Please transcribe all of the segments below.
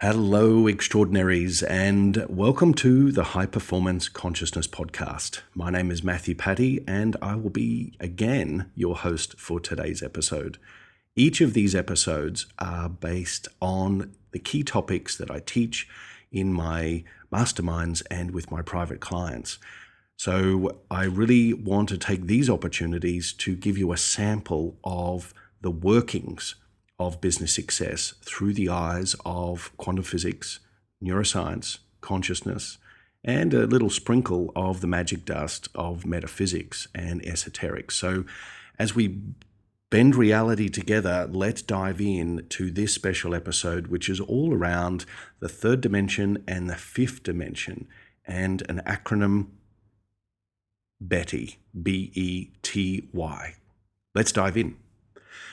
Hello, extraordinaries, and welcome to the High Performance Consciousness Podcast. My name is Matthew Patty, and I will be, again, your host for today's episode. Each of these episodes are based on the key topics that I teach in my masterminds and with my private clients. So I really want to take these opportunities to give you a sample of the workings of business success through the eyes of quantum physics, neuroscience, consciousness, and a little sprinkle of the magic dust of metaphysics and esoterics. So as we bend reality together, let's dive in to this special episode, which is all around the third dimension and the fifth dimension, and an acronym BETY, B-E-T-Y. Let's dive in.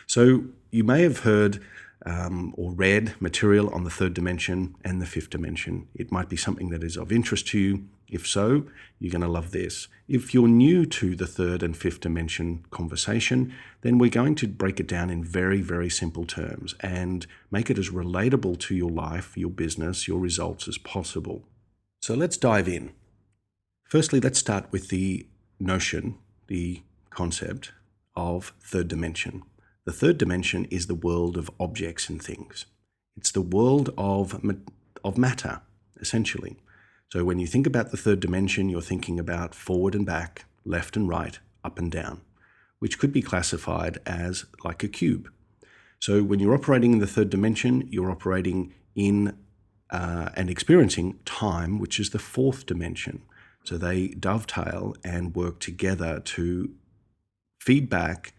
So you may have heard or read material on the third dimension and the fifth dimension. It might be something that is of interest to you. If so, you're going to love this. If you're new to the third and fifth dimension conversation, then we're going to break it down in very, very simple terms and make it as relatable to your life, your business, your results as possible. So let's dive in. Firstly, let's start with the notion, the concept of third dimension. The third dimension is the world of objects and things. It's the world of matter, essentially. So when you think about the third dimension, you're thinking about forward and back, left and right, up and down, which could be classified as like a cube. So when you're operating in the third dimension, you're operating in and experiencing time, which is the fourth dimension. So they dovetail and work together to feed back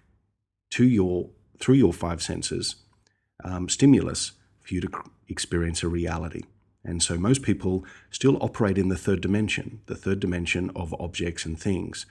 to through your five senses, stimulus for you to experience a reality. And so most people still operate in the third dimension of objects and things.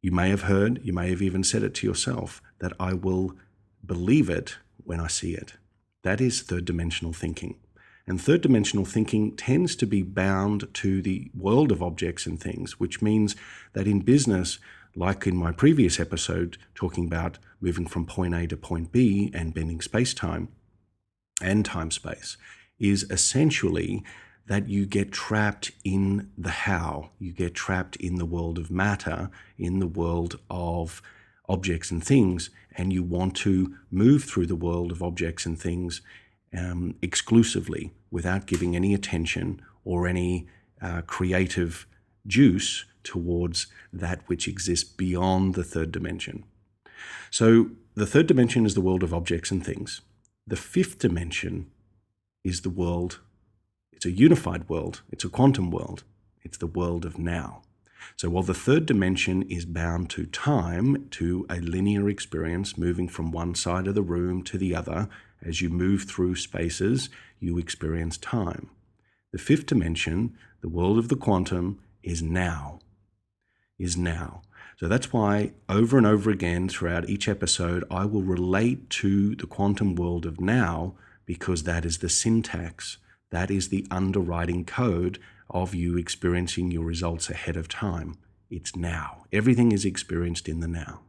You may have heard, you may have even said it to yourself, that I will believe it when I see it. That is third dimensional thinking. And third dimensional thinking tends to be bound to the world of objects and things, which means that in business, like in my previous episode, talking about moving from point A to point B and bending space-time and time-space, is essentially that you get trapped in the how. You get trapped in the world of matter, in the world of objects and things, and you want to move through the world of objects and things exclusively without giving any attention or any creative juice towards that which exists beyond the third dimension. So the third dimension is the world of objects and things. The fifth dimension is the world, it's a unified world, it's a quantum world, it's the world of now. So while the third dimension is bound to time, to a linear experience, moving from one side of the room to the other, as you move through spaces, you experience time. The fifth dimension, the world of the quantum, is now. So that's why over and over again throughout each episode, I will relate to the quantum world of now, because that is the syntax, that is the underwriting code of you experiencing your results ahead of time. It's now. Everything is experienced in the now.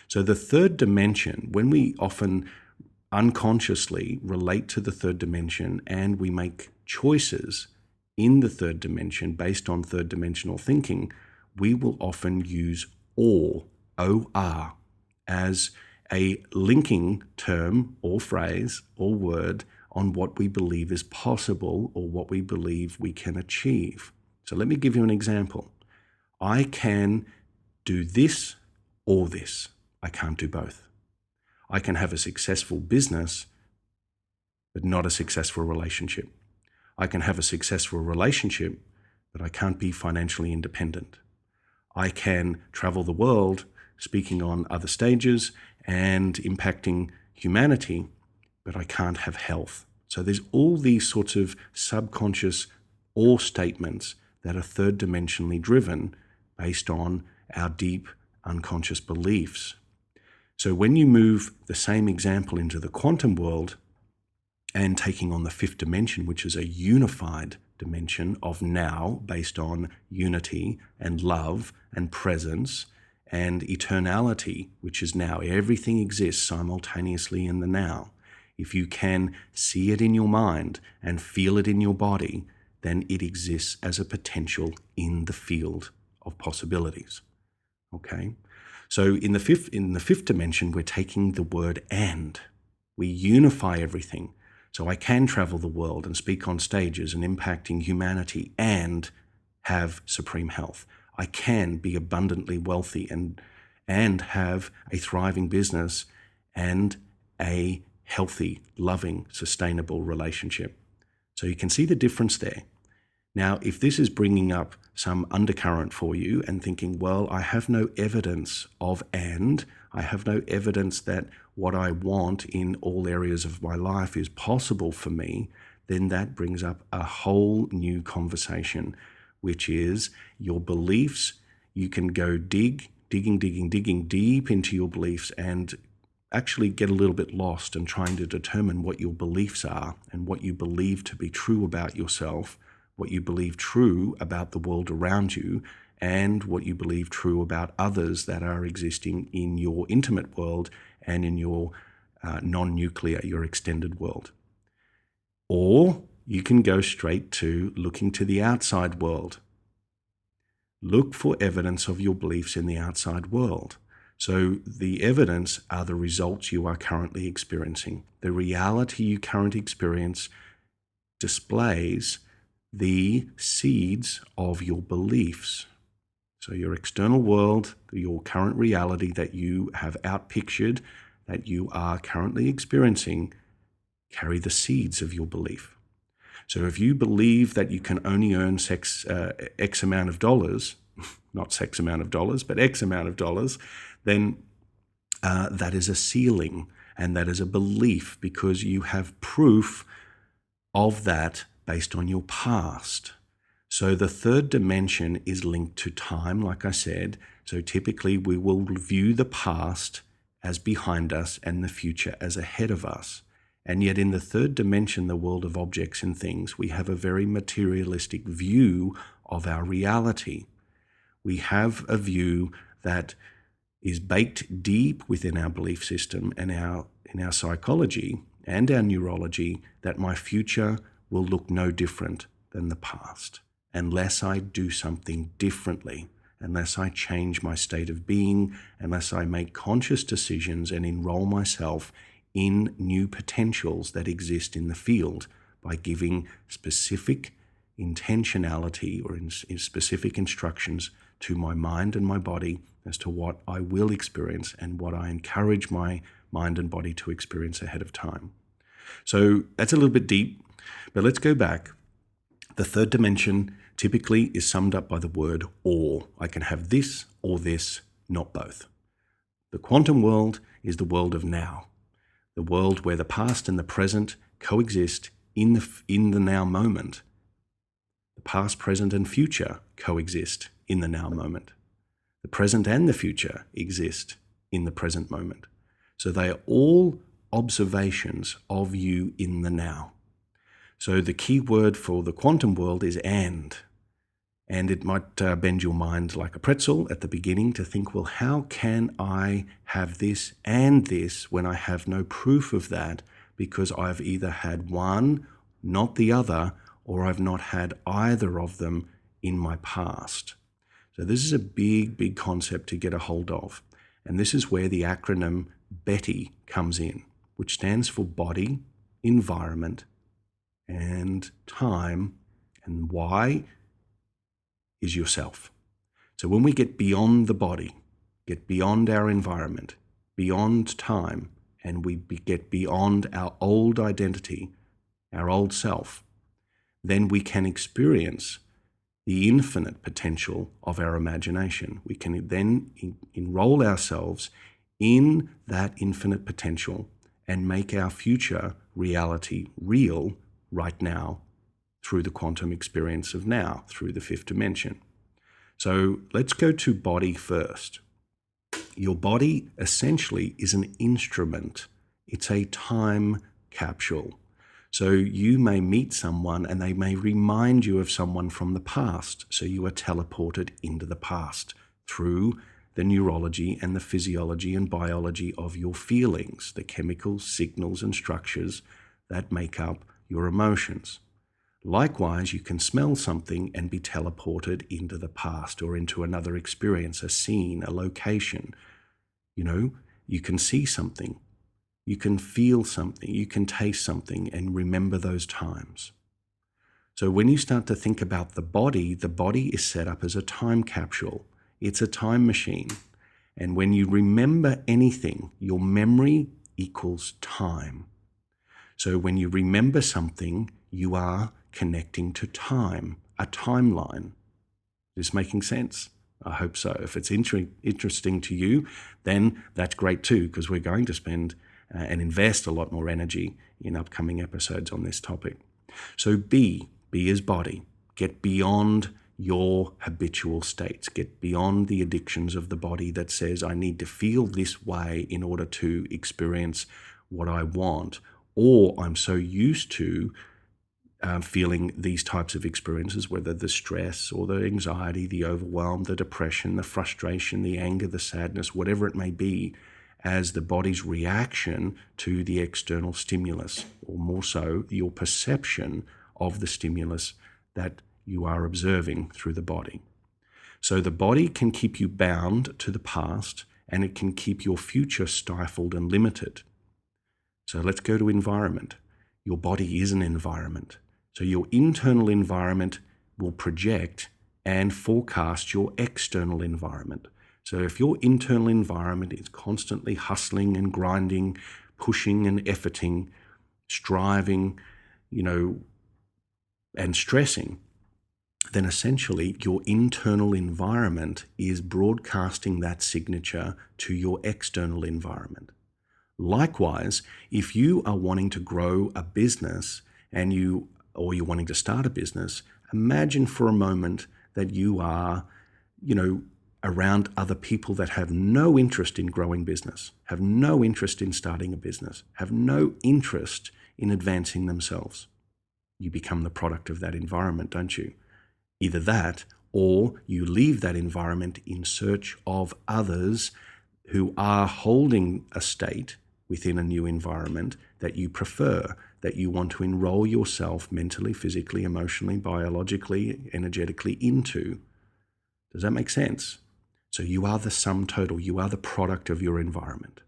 So the third dimension, when we often unconsciously relate to the third dimension and we make choices in the third dimension based on third dimensional thinking, we will often use or, O-R, as a linking term or phrase or word on what we believe is possible or what we believe we can achieve. So let me give you an example. I can do this or this. I can't do both. I can have a successful business, but not a successful relationship. I can have a successful relationship, but I can't be financially independent. I can travel the world, speaking on other stages and impacting humanity, but I can't have health. So there's all these sorts of subconscious or statements that are third dimensionally driven based on our deep unconscious beliefs. So when you move the same example into the quantum world and taking on the fifth dimension, which is a unified dimension of now based on unity and love and presence and eternality, which is now. Everything exists simultaneously in the now. If you can see it in your mind and feel it in your body, then it exists as a potential in the field of possibilities. Okay? So in the fifth dimension, we're taking the word and. We unify everything. So I can travel the world and speak on stages and impacting humanity and have supreme health. I can be abundantly wealthy and have a thriving business and a healthy, loving, sustainable relationship. So you can see the difference there. Now, if this is bringing up some undercurrent for you and thinking, well, I have no evidence of and, I have no evidence that what I want in all areas of my life is possible for me, then that brings up a whole new conversation, which is your beliefs. You can go digging deep into your beliefs and actually get a little bit lost in trying to determine what your beliefs are and what you believe to be true about yourself, what you believe true about the world around you, and what you believe true about others that are existing in your intimate world and in your non-nuclear, your extended world. Or you can go straight to looking to the outside world. Look for evidence of your beliefs in the outside world. So the evidence are the results you are currently experiencing. The reality you currently experience displays the seeds of your beliefs. So your external world, your current reality that you have outpictured, that you are currently experiencing, carry the seeds of your belief. So if you believe that you can only earn X amount of dollars, not sex amount of dollars, but X amount of dollars, then that is a ceiling and that is a belief because you have proof of that based on your past. So the third dimension is linked to time, like I said. So typically we will view the past as behind us and the future as ahead of us. And yet in the third dimension, the world of objects and things, we have a very materialistic view of our reality. We have a view that is baked deep within our belief system and in our psychology and our neurology that my future will look no different than the past unless I do something differently, unless I change my state of being, unless I make conscious decisions and enroll myself in new potentials that exist in the field by giving specific intentionality or in specific instructions to my mind and my body as to what I will experience and what I encourage my mind and body to experience ahead of time. So that's a little bit deep, but let's go back. The third dimension typically is summed up by the word or. I can have this or this, not both. The quantum world is the world of now, the world where the past and the present coexist in the now moment. The past, present, and future coexist in the now moment. The present and the future exist in the present moment. So they are all observations of you in the now. So the key word for the quantum world is and it might bend your mind like a pretzel at the beginning to think, well, how can I have this and this when I have no proof of that because I've either had one, not the other, or I've not had either of them in my past. So this is a big concept to get a hold of. And this is where the acronym BETY comes in, which stands for body, environment, and time, and Y is yourself. So when we get beyond the body, get beyond our environment, beyond time, and we get beyond our old identity, our old self, then we can experience the infinite potential of our imagination. We can then enroll ourselves in that infinite potential and make our future reality real right now through the quantum experience of now, through the fifth dimension. So let's go to body first. Your body essentially is an instrument. It's a time capsule. So you may meet someone and they may remind you of someone from the past. So you are teleported into the past through the neurology and the physiology and biology of your feelings, the chemicals, signals, and structures that make up your emotions. Likewise, you can smell something and be teleported into the past or into another experience, a scene, a location. You can see something, you can feel something, you can taste something and remember those times. So when you start to think about the body is set up as a time capsule. It's a time machine. And when you remember anything, your memory equals time. So when you remember something, you are connecting to time, a timeline. Is this making sense? I hope so. If it's interesting to you, then that's great too, because we're going to spend and invest a lot more energy in upcoming episodes on this topic. So B is body. Get beyond your habitual states. Get beyond the addictions of the body that says, I need to feel this way in order to experience what I want, or I'm so used to feeling these types of experiences, whether the stress or the anxiety, the overwhelm, the depression, the frustration, the anger, the sadness, whatever it may be, as the body's reaction to the external stimulus, or more so, your perception of the stimulus that you are observing through the body. So the body can keep you bound to the past, and it can keep your future stifled and limited. So let's go to environment. Your body is an environment. So your internal environment will project and forecast your external environment. So if your internal environment is constantly hustling and grinding, pushing and efforting, striving, and stressing, then essentially your internal environment is broadcasting that signature to your external environment. Likewise, if you are wanting to grow a business or you're wanting to start a business, imagine for a moment that you are, around other people that have no interest in growing business, have no interest in starting a business, have no interest in advancing themselves. You become the product of that environment, don't you? Either that, or you leave that environment in search of others who are holding a state within a new environment that you prefer, that you want to enroll yourself mentally, physically, emotionally, biologically, energetically into. Does that make sense? So you are the sum total. You are the product of your environment.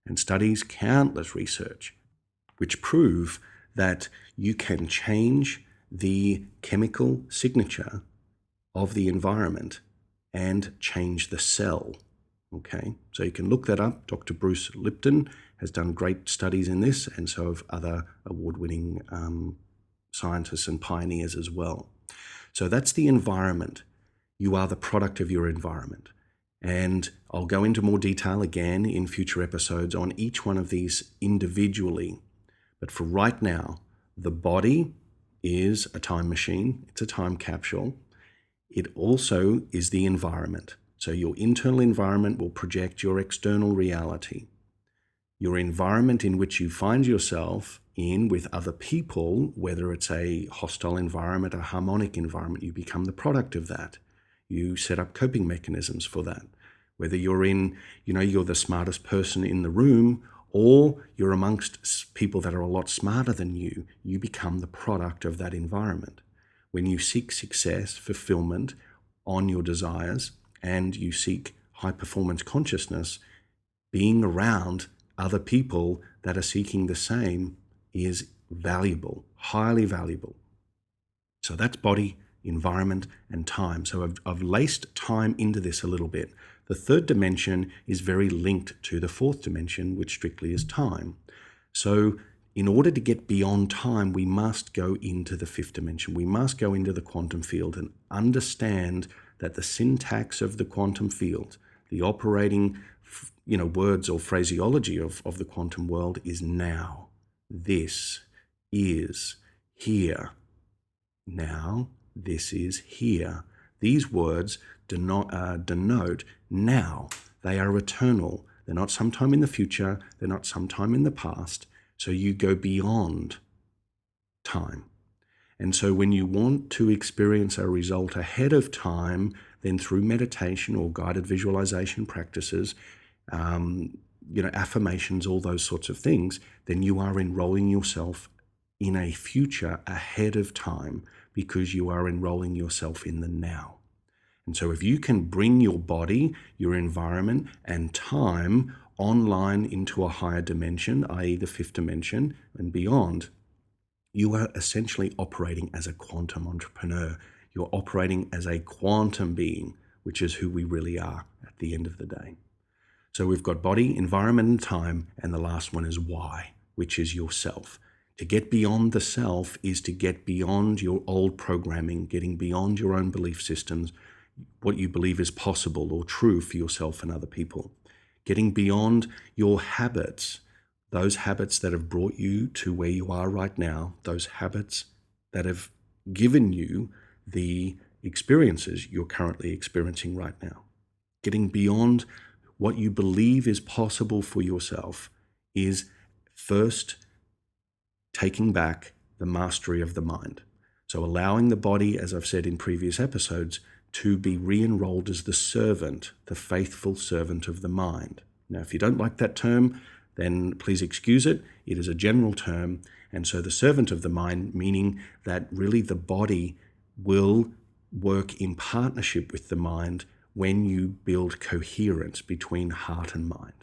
And studies, countless research, which prove that you can change the chemical signature of the environment and change the cell. Okay, so you can look that up. Dr. Bruce Lipton has done great studies in this, and so have other award-winning scientists and pioneers as well. So that's the environment. You are the product of your environment. And I'll go into more detail again in future episodes on each one of these individually. But for right now, the body is a time machine. It's a time capsule. It also is the environment. So your internal environment will project your external reality. Your environment in which you find yourself in with other people, whether it's a hostile environment, a harmonic environment, you become the product of that. You set up coping mechanisms for that. Whether you're you're the smartest person in the room, or you're amongst people that are a lot smarter than you, you become the product of that environment. When you seek success, fulfillment on your desires, and you seek high performance consciousness, being around other people that are seeking the same is valuable, highly valuable. So that's body, environment, and time. So I've laced time into this a little bit. The third dimension is very linked to the fourth dimension, which strictly is time. So in order to get beyond time, we must go into the fifth dimension. We must go into the quantum field and understand that the syntax of the quantum field, the operating words or phraseology of the quantum world is now. This is here. Now, this is here. These words denote now. They are eternal. They're not sometime in the future. They're not sometime in the past. So you go beyond time. And so when you want to experience a result ahead of time then through meditation or guided visualization practices, affirmations, all those sorts of things, then you are enrolling yourself in a future ahead of time because you are enrolling yourself in the now. And so if you can bring your body, your environment, and time online into a higher dimension, i.e. the fifth dimension and beyond, you are essentially operating as a quantum entrepreneur. You're operating as a quantum being, which is who we really are at the end of the day. So we've got body, environment, and time, and the last one is why, which is yourself. To get beyond the self is to get beyond your old programming, getting beyond your own belief systems, what you believe is possible or true for yourself and other people. Getting beyond your habits, those habits that have brought you to where you are right now, those habits that have given you the experiences you're currently experiencing right now. Getting beyond what you believe is possible for yourself is first taking back the mastery of the mind. So allowing the body, as I've said in previous episodes, to be re-enrolled as the servant, the faithful servant of the mind. Now, if you don't like that term, then please excuse it. It is a general term. And so the servant of the mind, meaning that really the body will work in partnership with the mind when you build coherence between heart and mind.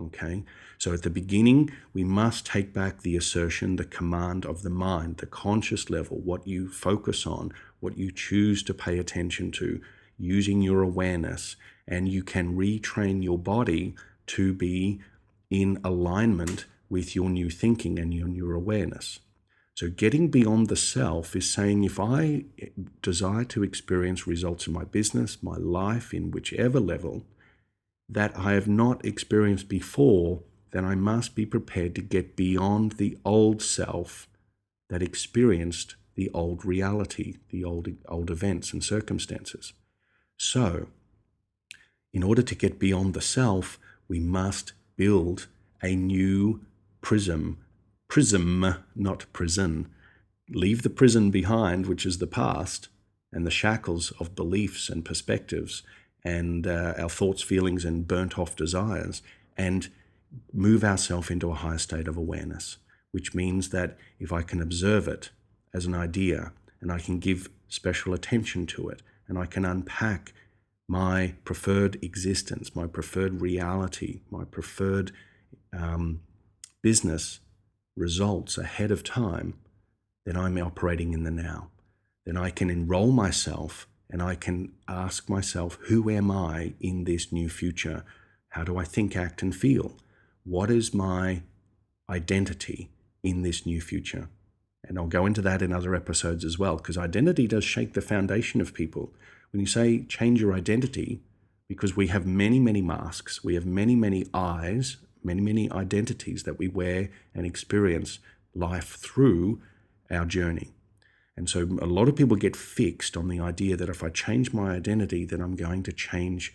Okay? So at the beginning, we must take back the assertion, the command of the mind, the conscious level, what you focus on, what you choose to pay attention to, using your awareness, and you can retrain your body to be in alignment with your new thinking and your new awareness. So getting beyond the self is saying, if I desire to experience results in my business, my life, in whichever level, that I have not experienced before, then I must be prepared to get beyond the old self that experienced the old reality, the old events and circumstances. So, in order to get beyond the self, we must build a new prism, not prison. Leave the prison behind, which is the past, and the shackles of beliefs and perspectives, and our thoughts, feelings, and burnt off desires, and move ourselves into a higher state of awareness, which means that if I can observe it as an idea, and I can give special attention to it, and I can unpack my preferred existence, my preferred reality, my preferred business results ahead of time, then I'm operating in the now. Then I can enroll myself and I can ask myself, who am I in this new future? How do I think, act, and feel? What is my identity in this new future? And I'll go into that in other episodes as well, because identity does shake the foundation of people. When you say change your identity, because we have many, many masks, we have many, many eyes, many, many identities that we wear and experience life through our journey. And so a lot of people get fixed on the idea that if I change my identity, then I'm going to change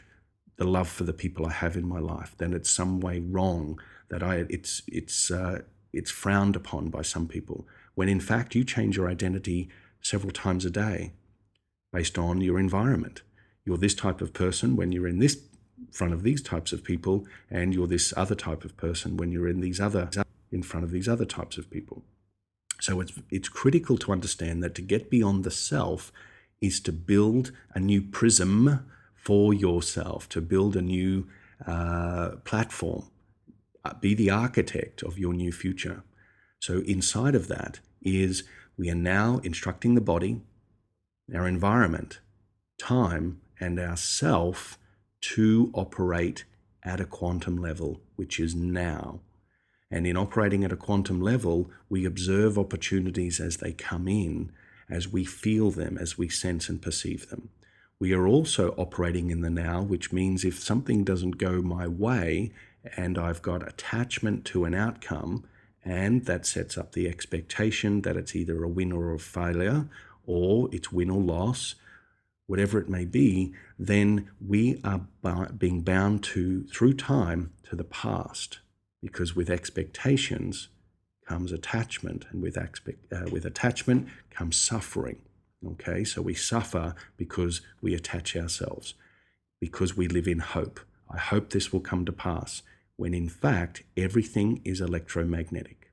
the love for the people I have in my life. Then it's some way wrong, that it's frowned upon by some people. When in fact you change your identity several times a day based on your environment. You're this type of person when you're in this front of these types of people, and you're this other type of person when you're in front of these other types of people. So it's critical to understand that to get beyond the self is to build a new prism for yourself, to build a new platform, be the architect of your new future. So inside of that is we are now instructing the body, our environment, time, and our self to operate at a quantum level, which is now. And in operating at a quantum level, we observe opportunities as they come in, as we feel them, as we sense and perceive them. We are also operating in the now, which means if something doesn't go my way and I've got attachment to an outcome, and that sets up the expectation that it's either a win or a failure, or it's win or loss, whatever it may be, then we are being bound through time to the past. Because with expectations comes attachment, and with attachment comes suffering. Okay, so we suffer because we attach ourselves, because we live in hope. I hope this will come to pass, when in fact, everything is electromagnetic.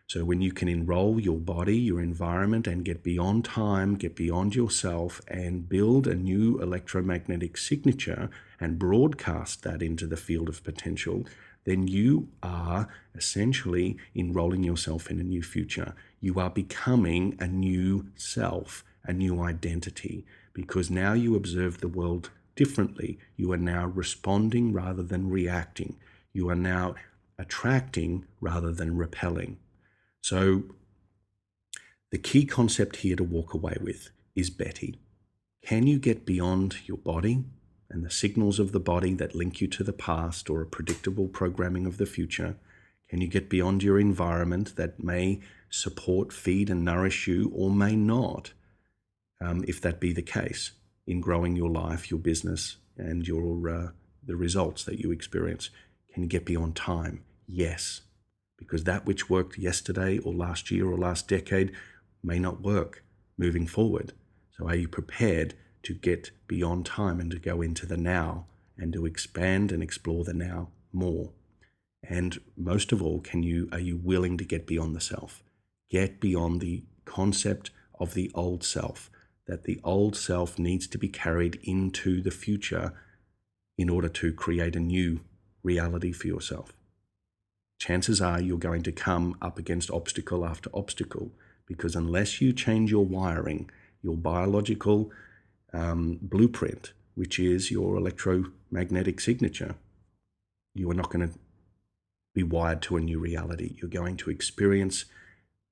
So when you can enroll your body, your environment, and get beyond time, get beyond yourself, and build a new electromagnetic signature and broadcast that into the field of potential, then you are essentially enrolling yourself in a new future. You are becoming a new self, a new identity, because now you observe the world differently. You are now responding rather than reacting. You are now attracting rather than repelling. So the key concept here to walk away with is BETY. Can you get beyond your body and the signals of the body that link you to the past or a predictable programming of the future? Can you get beyond your environment that may support, feed, and nourish you, or may not, if that be the case, in growing your life, your business, and the results that you experience? Can you get beyond time? Yes. Because that which worked yesterday or last year or last decade may not work moving forward. So are you prepared to get beyond time and to go into the now and to expand and explore the now more? And most of all, are you willing to get beyond the self? Get beyond the concept of the old self, that the old self needs to be carried into the future in order to create a new reality for yourself. Chances are you're going to come up against obstacle after obstacle, because unless you change your wiring, your biological blueprint, which is your electromagnetic signature, you are not going to be wired to a new reality. You're going to experience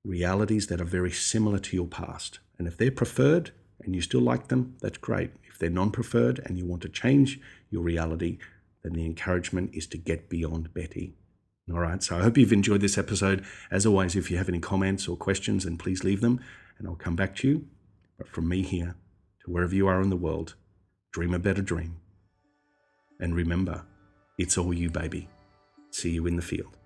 realities that are very similar to your past. And if they're preferred and you still like them, that's great. If they're non-preferred and you want to change your reality, then the encouragement is to get beyond BETY. All right, so I hope you've enjoyed this episode. As always, if you have any comments or questions, then please leave them and I'll come back to you. But from me here to wherever you are in the world, dream a better dream. And remember, it's all you, baby. See you in the field.